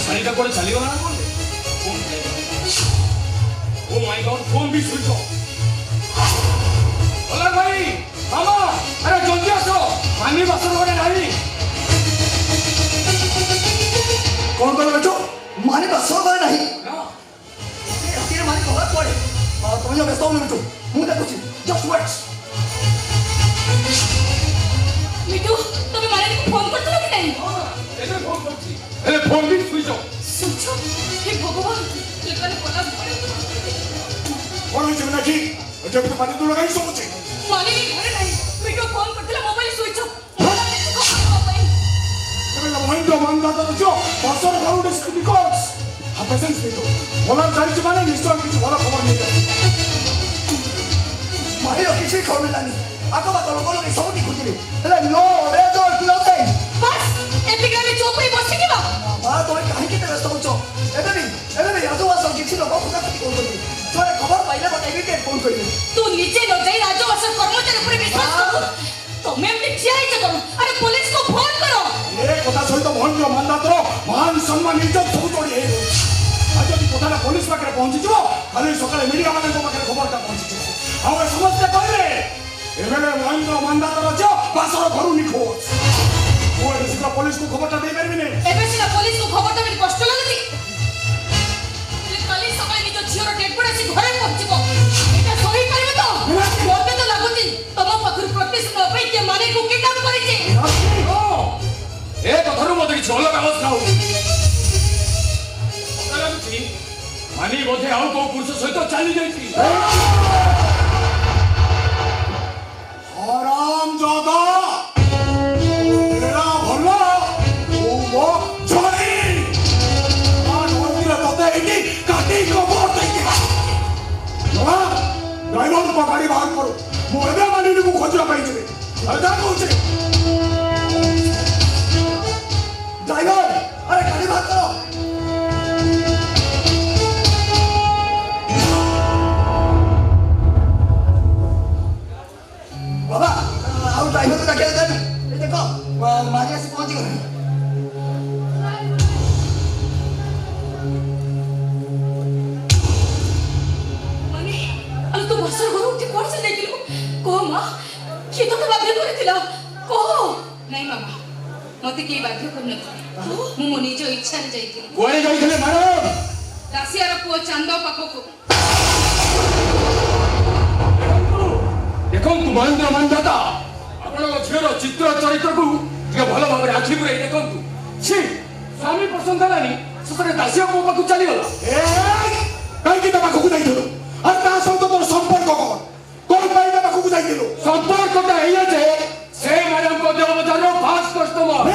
शालिका कोड़े चली गला ना बोले ओ माय गॉड फोन भी स्विच ऑफ बोला भाई मामा अरे जल्दी आसो मानी बसर कोड़े नहीं कौन कौन बच्चों माने बसर कोड़े नहीं तेरे माने को हाथ पड़े तुम्हें व्यस्त हो मिट्टू मुझे कुछ जस्ट वेट मिट्टू तुम्हें माने को फोन करते लगे नहीं ऐसे फोन करती अरे फोन भी स्विच ऑफ हे भगवान लेकिन बोला कौन है जमुना जी जब तो माने तू लगाई सोचे माने के घर नहीं मिट्टू फोन करते मोबाइल स्विच ऑफ तुम्हें लम्हाइंदो मांगा तो जो बसर घरों डिस्कटी कॉल्स प्रेजेंस मिट्टू बोला जारी माने निश्चय किसी बोला खबर नहीं है माने किसी खबर मिलानी आको बात लोगों लोग सब नहीं खुद ले नो रे जो क्लोजिंग बस एपिग्राम में चुप ही बस की मां तो कहीं के व्यस्त हो एबे भी राजू वासो किसी लोग को कथि कॉल करबी तोरे खबर पाइले बताई के फोन करबी तू नीचे न जाई राजू वासो कर्मचारी पर विश्वास करो तुम्हें हमने चियाई करो अरे पुलिस को फोन करो ए কথা সহিত মহেন্দ্র মান্দাতর মান সম্মান ইজ্জত সব তোড়ি হেই আজ যদি কোথাটা পুলিশ পাখে পৌঁছি যাব কালি সকালে মিডিয়া মানে পাখে খবরটা পৌঁছি যাব আমরা সমস্ত কইলে এবেলে মহেন্দ্র মান্দাতর যে বাসর ঘরু নিখোঁজ ও এসে পুলিশ কো খবরটা দেই পারবি নে এবে সিনা পুলিশ কো খবরটা আমি কষ্ট লাগুছি কালি সকালে নিজ ঝিওর ডেড বডি আসি ঘরে পৌঁছিব এটা সহি পারিবে তো মতে তো লাগুছি তম পাখুর প্রতিশোধ পাই কে মানে কো কিডন্যাপ করিছে ए कथारू मते कि छोलो कागज खाऊ पता लागुची मानी बोधे आउ को पुरुष सहित चली जाईती हराम जादा तेरा भला ओ वो छोड़ी मान होती तते इनी काटी खबर देके ना ड्राइवर को गाड़ी बाहर करो मो एबे मानी को खोजरा पाई जेबे अदा कहूचे ड्राइवर अरे गाड़ी बाहर करो बाबा आओ ड्राइवर को क्या कर ये देखो मारिया से पहुंच गए माने अल तो बसर घरो उठी कोन से देखिलो को मां के तो बाध्य करथिला को नहीं मामा मते के बाध्य करन मु मो निज इच्छा रे जाईथि कोए जाईथले मैडम दासियार पुओ चांदो पाखको देखो तू महेंद्र मानदाता आपण झियर चित्र चरित्र को जे भलो भाबरे आखि पुरे देखो तू छी स्वामी पसंद हलानी सतरे दासिया को पाखु चली गला ए काई की तबा को जाई दिलो और ता सब तोर संपर्क कोन पाई तबा को जाई दिलो संपर्क तो एया जे से मैडम को देव बजारो फास्ट कस्टमर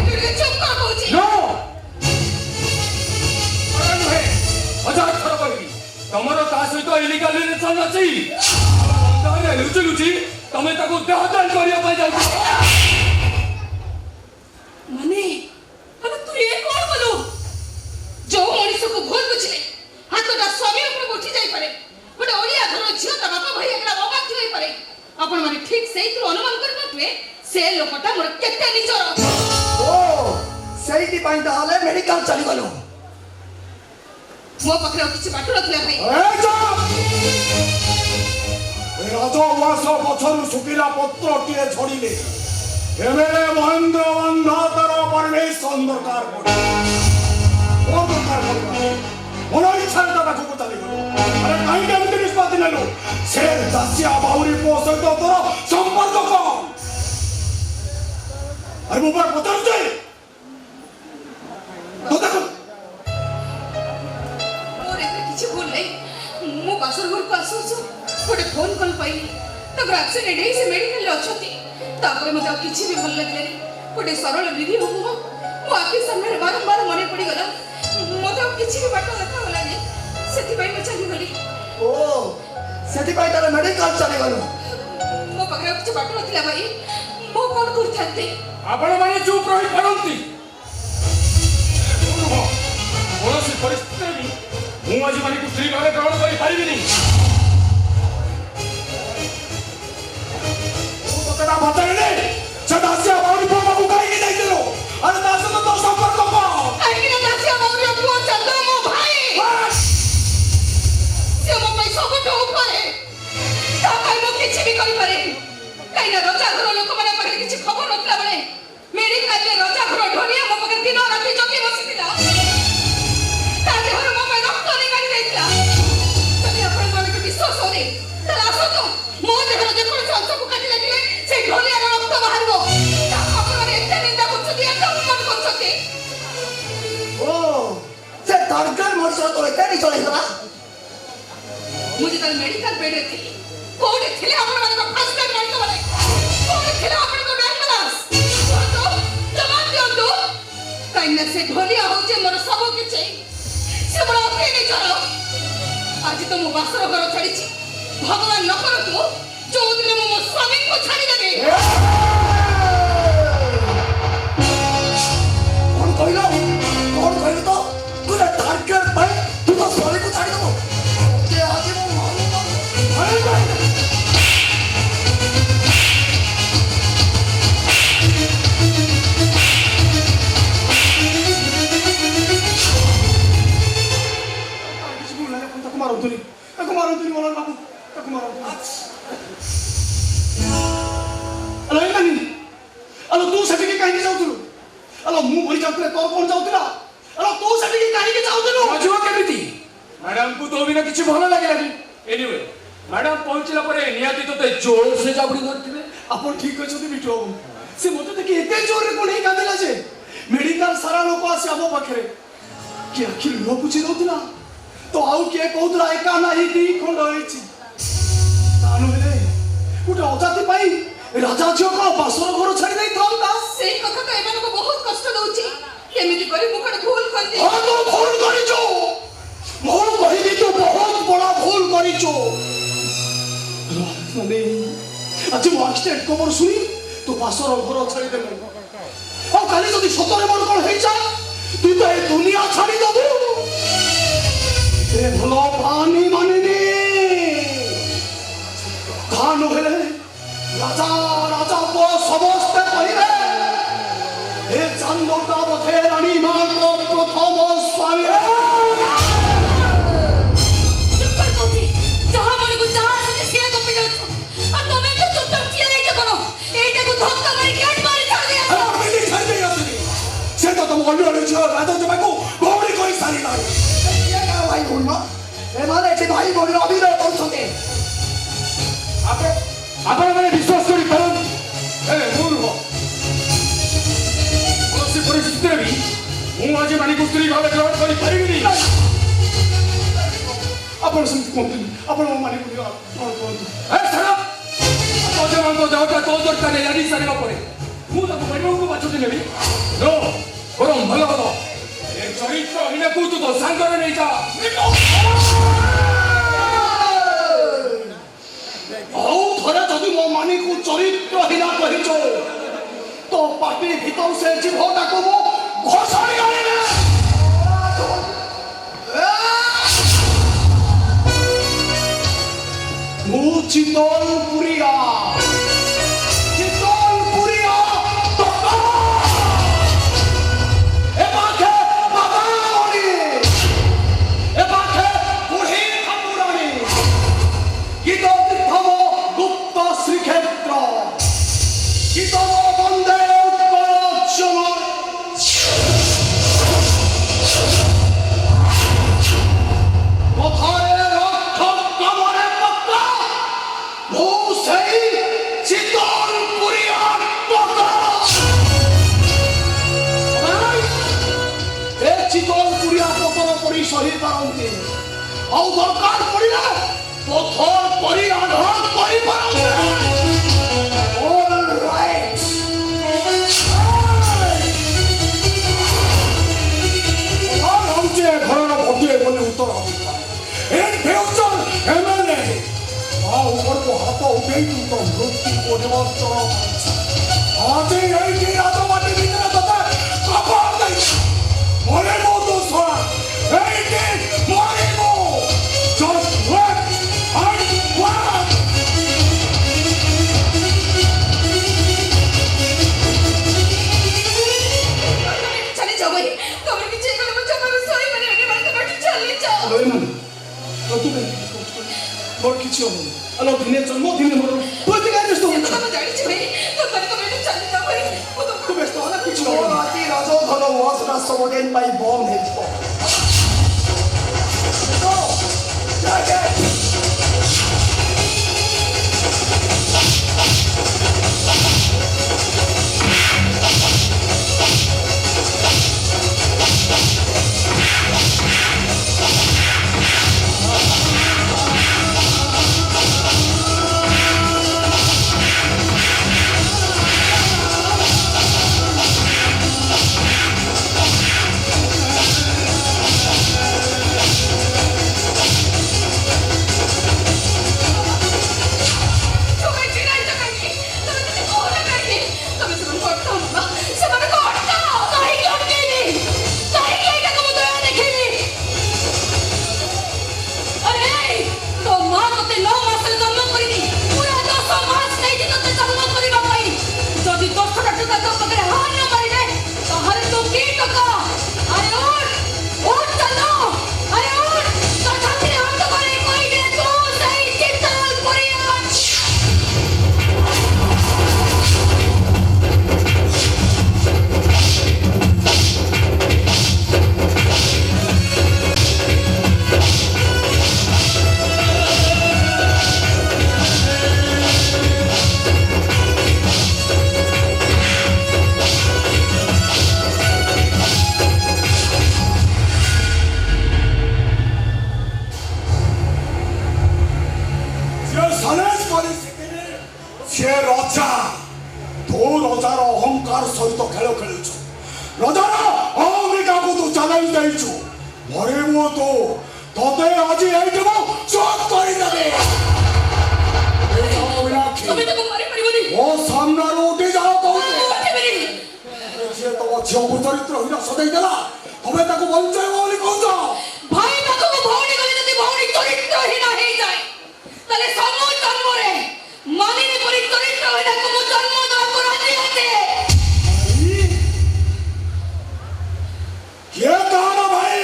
तुरे चुप कर कहूची नो अरे नुहे हजार थर कहबी तमरो ता सहित इलीगल रिलेशन अछि तारे लुचि लुचि तमे ताको देहदान करिया पाई जाउ माने अरे तू ये कौन बोलो जो मनीष को भूल बुझले हातटा स्वामी ऊपर उठी जाई पारे बट ओडिया घर झियो ता बापा भाई एकला बाबा थी होई पारे अपन माने ठीक सही तो अनुमान कर नथवे से लोकटा मोर केते निजर ओ सेठी पाई ताले मेडिकल चली गलो मो पकरे किछि बाटो रखले भाई ए चुप ए राजो वासो पछरु सुकिला पत्र टिए छड़िले एमेले महेंद्र मान्धातर परमेश दरकार पड़े ओ दरकार पड़े मोर इच्छा दादा को चली गलो अरे काई के अंत निष्पत्ति नेलो से दासिया बाउरी पोस तो तोर संपर्क को अरे मोबाइल पतर दे तो देखो मोर एते किछि भूल नहीं मो बासर घर को आसु गोटे फोन कॉल पाइली तो एक्सीडेंट है से मेडिकल अछती तापर मते किछि भी भल लागले गोटे सरल विधि हो मो आखि सामने बारंबार मने पड़ी गला मते किछि भी बाटो देखा होला नहीं सेति भाई मैं चली गली ओ सेठी पाई ताले मेडिकल चली गलो मो पकरे किछि बाटो नथिला भाई मो कोन करथाते आपण माने चुप रही पड़ंती कौन सी परिस्थिति में मु आज माने को स्त्री भावे ग्रहण करि पारिबिनी ओ तो बताइले से दासिया बाउरी बाबू काई के जाइलो अरे दास तो संपर्क को काई के ମଣିଷର ତଳେ କେଣି ଚଳେଇଗଲା ମୁଁ ଯେତେବେଳେ ମେଡିକାଲ ବେଡରେ ଥିଲି କୋଉଠି ଥିଲେ ଆପଣମାନଙ୍କ ଫାଷ୍ଟ ଟାଇମ୍ ଜାଣିତମାନେ କୋଉଠି ଥିଲେ ଆପଣଙ୍କ ଆମ୍ବୁଲାନ୍ସ କୁହନ୍ତୁ ଜବାବ ଦିଅନ୍ତୁ କାହିଁକିନା ସେ ଢୋଲିଆ ହଉଛି ମୋର ସବୁ କିଛି ସେ ମୋର ଅତି ନିଜର ଆଜି ତ ମୁଁ ବାସର ଘର ଛାଡ଼ିଛି ଭଗବାନ ନ କରନ୍ତୁ ଯୋଉଦିନ ମୁଁ ମୋ ସ୍ୱାମୀଙ୍କୁ ଛାଡ଼ିଦେବି କଣ କହିଲ ତ ତୁ ଟାର୍ଗେଟ ପାଇଁ ତୁ ତ ସ୍ୱାମୀକୁ ଛାଡ଼ିଦେବୁ ଓକେ ଆଜି ମୁଁ ତାକୁ ମାରନ୍ତୁନି ମନୋହର ବାବୁ ତାକୁ ମାରନ୍ତୁନି ଆଲୋ ଏମାନେ ଆଲୋ ତୁ ସେଠିକି କାହିଁକି ଯାଉଥିଲୁ ଆଲୋ ମୁଁ ଭରି ଯାଉଥିଲେ ତୋର କଣ ଯାଉଥିଲା ଆଲୋ ତୁ ସେଠିକି କାହିଁକି ଯାଉଥିଲୁ ଯିବ କେମିତି ମ୍ୟାଡାମକୁ ତୋ ବିନା କିଛି ଭଲ ଲାଗିଲାନି ଏନିୱେ ମ୍ୟାଡାମ ପହଞ୍ଚିଲା ପରେ ନିହାତି ତୋତେ ଜୋର ସେ ଜାବୁଡ଼ି ଧରିଥିବେ ଆପଣ ଠିକ ଅଛନ୍ତି ବିଟୁ ବାବୁ ସେ ମୋତେ ଦେଖି ଏତେ ଜୋରରେ କୋଣେଇ କାନ୍ଦିଲା ଯେ ମେଡିକାଲ ସାରା ଲୋକ ଆସି ଆମ ପାଖରେ କିଏ ଆଖିରେ ଲୁହ ପୁଛି ଦଉଥିଲା ତ ଆଉ କିଏ କହୁଥିଲା ଏକା ନାହିଁ ଦି ଖଣ୍ଡ ହେଇଛି ତା ନୁହେଁ ଗୋଟେ ଅଜାତି ପାଇଁ ରାଜା ଝିଅ କଣ ବାସର ଘର ଛାଡ଼ି ଦେଇଥାନ୍ତା ସେଇ କଥା ତ ଏମାନଙ୍କୁ ବହୁତ କଷ୍ଟ ଦଉଛି କେମିତି କରି ମୁଁ କଣ ଭୁଲ କରିଛି ହଁ ତୁ ଭୁଲ କରିଛୁ ମୁଁ କହିବି ତୁ ବହୁତ ବଡ଼ ଭୁଲ କରିଛୁ ମାନେ ଆଜି ମୁଁ ଆକ୍ସିଡେଣ୍ଟ ଖବର ଶୁଣି ତୁ ବାସର ଘର ଛାଡ଼ିଦେଲୁ ଆଉ କାଲି ଯଦି ସତରେ ମୋର କଣ ହେଇଯା ତୁ ତ ଏ ଦୁନିଆ ଛାଡ଼ିଦେବୁ ଏ ଭଲ ପାନି ମାନିନି ତା ନହେଲେ রাজা রাজা সমস্তে কহিবে এ চান্দটা পথে রানী মার প্রথম স্বামী যাহা মনে যাহা শুনে সে গপি যাচ্ছ আর তুমি তো চুপচাপ চিয়ে রইছো কেন এইটাকে ধক্কা মারি গেট মারি ছাড় দিয়ে আসো আমি ছাড় দিয়ে আসিনি সেটা তো অন্য ঝিও রাজা জমাকে গৌরী করে সারি নাই ভাই ভুল এମାନେ ଏଠି ଭାଇ ଭଉଣୀ ଅଭିନୟ କରୁଛନ୍ତି ଆପଣମାନେ ବିଶ୍ୱାସ କରିପାରନ୍ତି ହେଲେ ମୁଁ ନୁହଁ କୌଣସି ପରିସ୍ଥିତିରେ ବି ମୁଁ ଆଜି ମାନିକୁ ସ୍ତ୍ରୀ ଭାବେ ଗ୍ରହଣ କରିପାରିବିନି ଆପଣ ସେମିତି କୁହନ୍ତୁନି ଆପଣ ମୋ ମାନେ ଗ୍ରହଣ କରନ୍ତୁ ଯାଉଟା ତୋ ଦରକାର ଜାଣି ସାରିବା ପରେ ମୁଁ ତାକୁ ପରିବାରକୁ ବାଛୁଛି ନେବି ବରଂ ଭଲ ହବ ଏ ଚରିତ୍ରହୀନକୁ ତୁ ତୋ ସାଙ୍ଗରେ ନେଇଯା ଆଉ ଥରେ ଯଦି ମୋ ମାନିକୁ ଚରିତ୍ରହୀନ କହିଛ ତ ପାଟି ଭିତରୁ ସେ ଜିଭଟାକୁ ମୁଁ ଘୋଷାଡ଼ି ଆଣିବି ମୁଁ ଚିତଲପୁରିଆ ଏ ପାଖେ ବାବାମଣି ଏ ପାଖେ ବୁଢ଼ୀ ଠାକୁରାଣୀ গীত তীর্থম গুপ্ত শ্রীক্ষেত্র গীতম বন্দে উৎকলজ্জল কোথায় রক্ষক কামরে পক্ষ ভূ সেই চিতলপুরিয়ার পক্ষ এ চিতলপুরিয়া পতন পরি সহি পারନ୍ତି ଆଉ ଦରକାର ପଡ଼ିଲେ পথর পরি আঘাত করি পারবে অল রাইট আরামচে ঘরর ভটিয়ে বলে উত্তর হবে এর ফিউচার এমএলএ আ উপরକୁ হাত উঠেই তো মৃত্যু পরিবর্তন আজ এইটি রাজবাটি ভিতরে তোতে কপাল দেই মরিব তো সরা এইটি মরিব just let चले जाओ भाई तुम्हें पीछे को मुझे मैं सॉरी मैंने वाले तो बैठ चले जाओ ମୋର କିଛି ହବନି ଆଲୋ ଦିନେ ଜନ୍ମଦିନ ମୋର ତୁ ଏତେ କାହିଁ ବ୍ୟସ୍ତ ये ହଉଛୁ तो मैं जानी चाहिए तो तुम्हें चले जाओ भाई वो तो ତୁ ବ୍ୟସ୍ତ ହନା କିଛି ମୋର ହବନି ଆଜି ରାଜଧନ ୱାସନା ସବୁଦିନ ପାଇଁ ବନ୍ଦ ହେଇଯିବ ଯାଇଛୁ ମରିବୁ ତୁ ତତେ ଆଜି ଏଇଠି ମୁଁ ଚୋଟ କରିଦେବି ତମେ ତାକୁ ମାରିପାରିବନି। ମୋ ସାମ୍ନାରୁ ଉଠି ଯାଅ କହୁଛି ମୁଁ ଉଠିବିନି। ସିଏ ତମ ଝିଅକୁ ଚରିତ୍ରହୀନ ସଦେଇ ଦେଲା ତମେ ତାକୁ ବଞ୍ଚାଇବ ବୋଲି କହୁଛ ଭାଇ ପାଖକୁ ଭଉଣୀ ଗଲେ ଯଦି ଭଉଣୀ ଚରିତ୍ରହୀନ ହେଇଯାଏ ତାହେଲେ ସବୁ ଜନ୍ମରେ ମାନିନୀ ପରି ଚରିତ୍ରହୀନକୁ ମୁଁ ଜନ୍ମ ଦେବାକୁ ରାଜି ଅଛି। କିଏ କାହାର ଭାଇ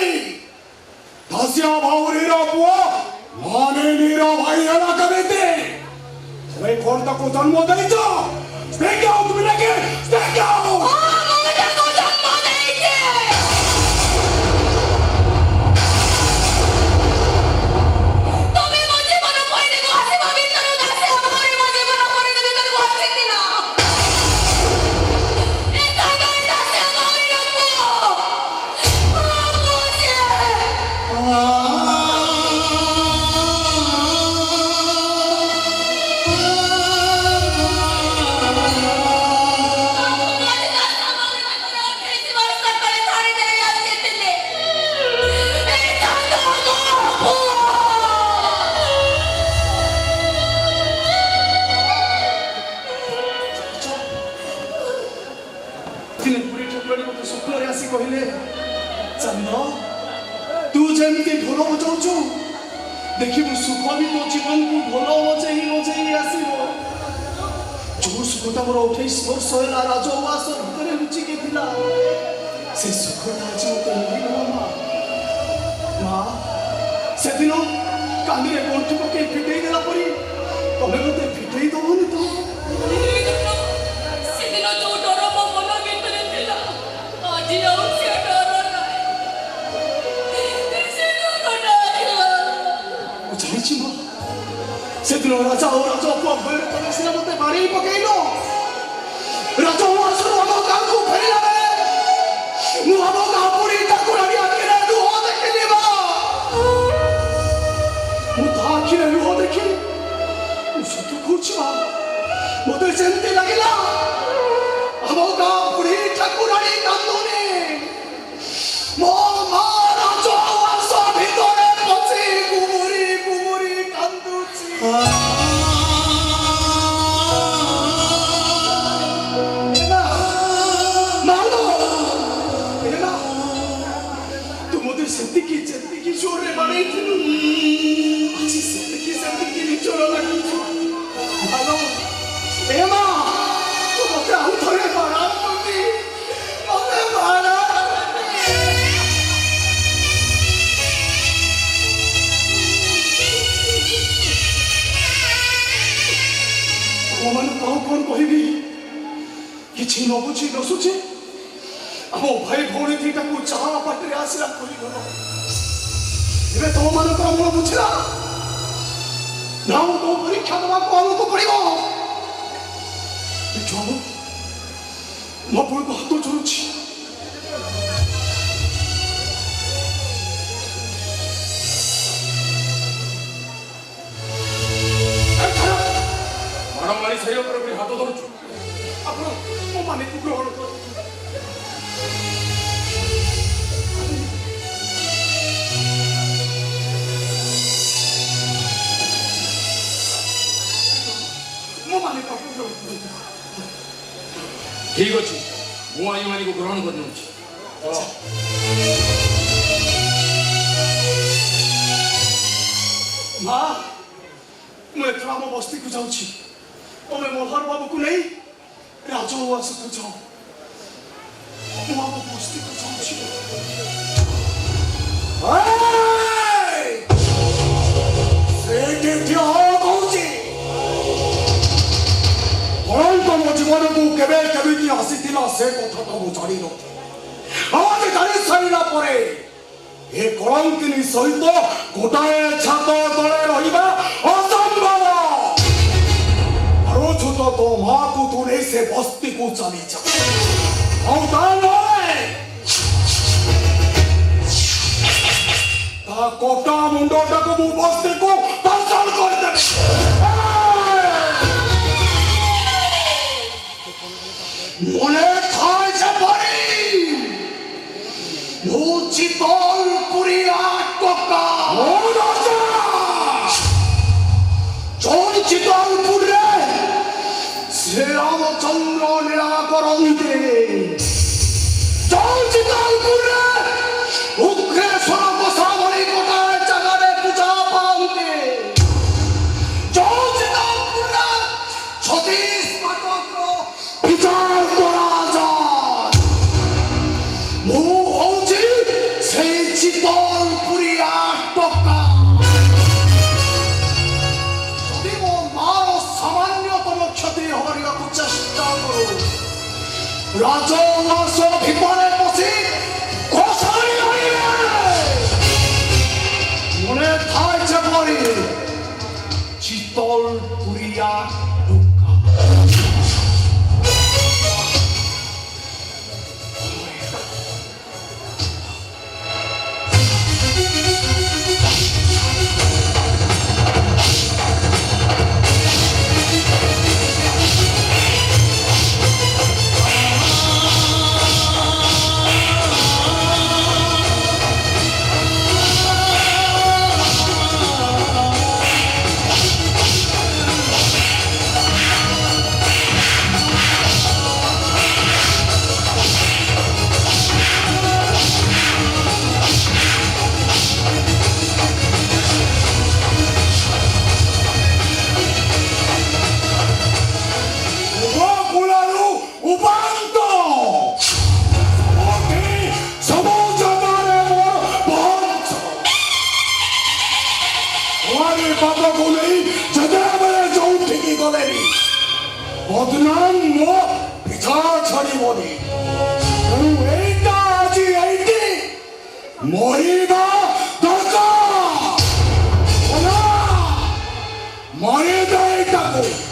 ଦାସିଆ ଭାଉରୀର ପୁଅ ମାନିନୀର ଭାଇ ହେଲା କେମିତି ତମେ କଣ ତାକୁ ଜନ୍ମ ଦେଇଛ Speak out, Minaki! Speak out! ମୁଁ ତାକୁ ଜନ୍ମ ଦେଇଛି। ତମେ ମୋ ଜୀବନ ପରିବାକୁ ଆସିବା ଭିତରୁ ଦାସିଆ ଭାଉରୀ ମୋ ଜୀବନ ପରିବା ଭିତରକୁ ଆସିଥିଲା। ଏ ତାଙ୍କ ଦାସିଆ ଭାଉରୀର ପୁଅ ମୁଁ ସିଏ। ଦିନେ ବୁଢ଼ୀ ଠାକୁରାଣୀ ମୋତେ ସ୍ୱପ୍ନରେ ଆସି କହିଲେ ଚାନ୍ଦ ତୁ ଯେମିତି ଢୋଲ ବଜାଉଛୁ ଦେଖିବୁ ସୁଖ ବି ତୋ ଜୀବନକୁ ଢୋଲ ବଜେଇ ବଜେଇ ଆସିବ ଯୋଉ ସୁଖଟା ମୋର 28 ବର୍ଷ ହେଲା ରାଜଉଆସ ଭିତରେ ଲୁଚିକି ଥିଲା ସେ ସୁଖଟା ଆଜି ମୋତେ ମିଳିଗଲା ମା ସେଦିନ କାନ୍ଦିରେ ଗଣ୍ଠି ପକେଇ ଫିଟେଇ ଦେଲା ପରି ତମେ ମୋତେ ଫିଟେଇ ଦବନି ତ ସେଦିନ ଯୋଉ ଡର ମୋ ମନ ଭିତରେ ଥିଲା ଆଜି ଆଉ ସେ ଡର ନାହିଁ। ସେ ଡରଟା ଥିଲା। ମୁଁ ଜାଣିଛି ମା ସେଦିନ ରାଜା ଓ ରାଜପୁଅ ଭୟରେ ତମେ ସିନା ମୋତେ ବାଡ଼େଇ ପକେଇଲ ରାଜଉଆସରୁ ଆମ ଗାଁକୁ ଫେରିଲା ବେଳେ ମୁଁ ଆମ ଗାଁ ବୁଢ଼ୀ ଠାକୁରାଣୀ ଆଖିରେ ଲୁହ ଦେଖିଲି ମା ମୁଁ ତା ଆଖିରେ ଲୁହ ଦେଖିଲି ମୁଁ ସତ କହୁଛି ମା ମୋତେ ଯେମିତି ଲାଗିଲା ଆମ ଗାଁ ବୁଢ଼ୀ ଠାକୁରାଣୀ କାନ୍ଦୁନି ମୋ ମା ରାଜଉଆସ ଭିତରେ ପଶି ଗୁମୁରି ଗୁମୁରି କାନ୍ଦୁଛି ତୁ ମୋତେ ସେତିକି ଯେତିକି ଜୋରରେ ବାଡ଼େଇଥିଲୁ ଆଜି ସେତିକି ନିଜର ଲାଗୁଛୁ ଭାଲୋ ଏ ମା ତୁ ମୋତେ ଆଉ ଥରେ ବାଡ଼ା କଲି ମୋତେ ବାଡ଼ା ତମମାନଙ୍କୁ ଆଉ କ'ଣ କହିବି କିଛି ନ ବୁଝି ନ ଶୁଝି ଆମ ଭାଇ ଭଉଣୀ ଦିଟାକୁ ଯାହା ବାଟରେ ଆସିଲା କରିଗଲ ଏବେ ତମମାନଙ୍କର ମୂଳ ବୁଝିଲା ନା ମୁଁ ତମ ପରୀକ୍ଷା ଦେବାକୁ ଆମକୁ ପଡ଼ିବ ଦେଖିବ ମୋ ପୁଅକୁ ହାତ ଯୋଡ଼ୁଛି ମାଡ଼ମାରି ସାରିବା ପରେ ପୁଣି ହାତ ଧରୁଛୁ ଆପଣ ମୋ ମାନିକୁ ଗ୍ରହଣ କରନ୍ତୁ ମୋ ମାନିକୁ ଆପଣ ଗ୍ରହଣ କରନ୍ତୁ ଠିକ ଅଛି ମୁଁ ଆଇମାନଙ୍କୁ ଗ୍ରହଣ କରିନେଉଛି ମା ମୁଁ ଏଥର ଆମ ବସ୍ତିକୁ ଯାଉଛି ତମେ ମଲ୍ହାର ବାବୁକୁ ନେଇ ରାଜଉଆସକୁ ଯାଅ ମୁଁ ଆମ ବସ୍ତିକୁ ଯାଉଛି ସେଇଠି ଠିଆ ହୋ କହୁଛି କଣ ତମ ଜୀବନକୁ କେବେ କେମିତି ଆସିଥିଲା ସେ କଥା ତ ମୁଁ ଜାଣିନଥିଲି ଆଜି ଜାଣି ସାରିଲା ପରେ ଏ କଳଙ୍କିନୀ ସହିତ ଗୋଟାଏ ଛାତ ତଳେ ରହିବା ଅସମ୍ଭବ ଆରୁଛୁ ତ ତୋ ମାକୁ ତୁ ନେଇ ସେ ବସ୍ତିକୁ ଚାଲିଯା ଆଉ ତା ନହେଲେ ତା କଟା ମୁଣ୍ଡଟାକୁ ମୁଁ ବସ୍ତିକୁ ପାର୍ସଲ କରିଦେବି মনে খায় যে পরি 오 지돌 뿌리야 꺾까 오너자 좋은 지돌 뿌리래 শ্রীরামচন্দ্র করন্তে 좋은 지돌 뿌리래 উগ্রেশ্বর গোসামণি কোটায় জাগারে পূজা পান্তে 좋은 지돌 뿌리래 ছত্রিশ পাটক বিচার করা যায় মু হଉଛି সেই চিতল পুরিয়া টকা যদি ମୋ ମାର ସାମାନ୍ୟତମ କ୍ଷତି ହରିବାକୁ ଚେଷ୍ଟା କରୁ ରାଜଉଆସ ଭିତରେ ପଶି ଘୋଷାରି ଧରିବେ ମନେ ଥାଏ ଯେପରି ଚିତଲ ପୁରିଆ ଟକା 고구라루 우방도 어디 서보자마래 먼저 와리 바바고네 저다마래 좋은ঠিকই 거래리 বদনাম নো পিঠা ছড়িবনি এইটা আজি এইটি মরিবা দরকার মরে দেয় তাকে